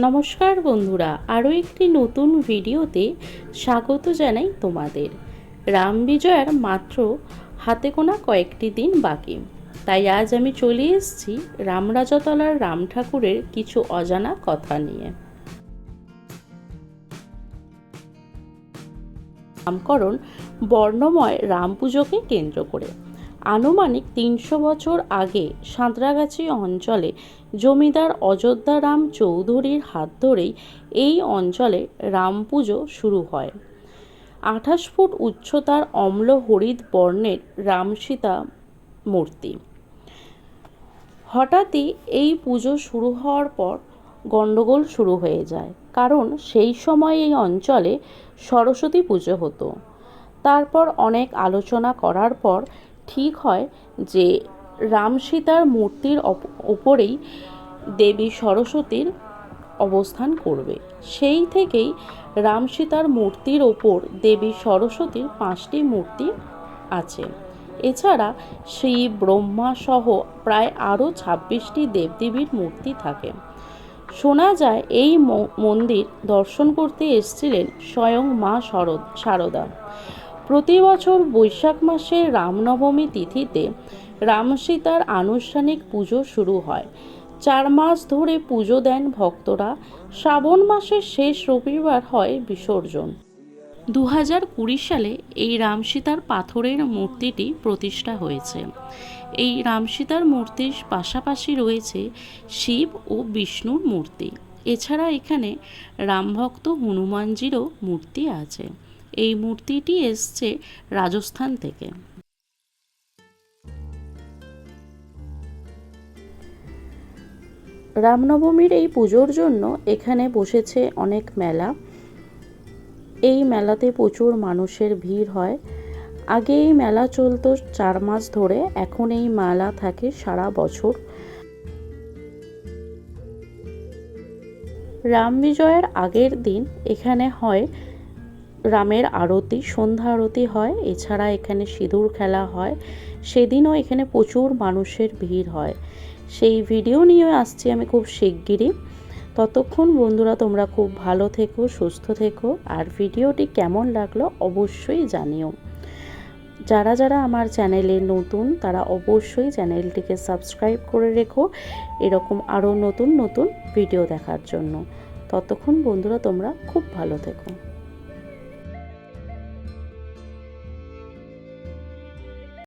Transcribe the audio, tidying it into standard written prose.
নমস্কার বন্ধুরা, আরও একটি নতুন ভিডিওতে স্বাগত জানাই তোমাদের। রাম বিজয়ের মাত্র হাতে গোনা কয়েকটি দিন বাকি, তাই আজ আমি চলে এসেছি রামরাজাতলার রাম ঠাকুরের কিছু অজানা কথা নিয়ে। নামকরণ বর্ণময় রাম পুজোকে কেন্দ্র করে। আনুমানিক ৩০০ বছর আগে সাঁতরাগাছি অঞ্চলে জমিদার অযোধ্যা রাম চৌধুরীর হাত ধরেই এই অঞ্চলে রাম পুজো শুরু হয়। ২৮ ফুট উচ্চতার অম্ল হরিৎ বর্ণের রাম সীতা মূর্তি। হঠাৎই এই পুজো শুরু হওয়ার পর গণ্ডগোল শুরু হয়ে যায়, কারণ সেই সময় এই অঞ্চলে সরস্বতী পুজো হতো। তারপর অনেক আলোচনা করার পর ঠিক হয় যে রাম সীতার মূর্তির ওপরেই দেবী সরস্বতীর অবস্থান করবে। সেই থেকেই রাম সীতার মূর্তির ওপর দেবী সরস্বতীর ৫টি মূর্তি আছে। এছাড়া শিব, ব্রহ্মা সহ প্রায় আরও ২৬টি দেবদেবীর মূর্তি থাকে। শোনা যায় এই মন্দির দর্শন করতে এসেছিলেন স্বয়ং মা শারদা। প্রতি বছর বৈশাখ মাসের রামনবমী তিথিতে রাম সীতার আনুষ্ঠানিক পুজো শুরু হয়। ৪ মাস ধরে পুজো দেন ভক্তরা। শ্রাবণ মাসের শেষ রবিবার হয় বিসর্জন। ২০২০ সালে এই রাম সীতার পাথরের মূর্তিটি প্রতিষ্ঠা হয়েছে। এই রাম সীতার মূর্তির পাশাপাশি রয়েছে শিব ও বিষ্ণুর মূর্তি। এছাড়া এখানে রামভক্ত হনুমানজিরও মূর্তি আছে। এই মূর্তিটি এসছে রাজস্থান থেকে। রামনবমীর এই পুজোর জন্য এখানে বসেছে অনেক মেলা। এই মেলাতে প্রচুর মানুষের ভিড় হয়। আগে এই মেলা চলতো ৪ মাস ধরে, এখন এই মেলা থাকে সারা বছর। রাম বিজয়ের আগের দিন এখানে হয় রামের আরতি, সন্ধ্যা আরতি হয়। এছাড়া এখানে সিঁদুর খেলা হয়। সেদিনও এখানে প্রচুর মানুষের ভিড় হয়। সেই ভিডিও নিয়ে আসছি আমি খুব শিগগিরই। ততক্ষণ বন্ধুরা তোমরা খুব ভালো থেকো, সুস্থ থেকো। আর ভিডিওটি কেমন লাগলো অবশ্যই জানিও। যারা যারা আমার চ্যানেলে নতুন তারা অবশ্যই চ্যানেলটিকে সাবস্ক্রাইব করে রেখো এরকম আরও নতুন নতুন ভিডিও দেখার জন্য। ততক্ষণ বন্ধুরা তোমরা খুব ভালো থেকো।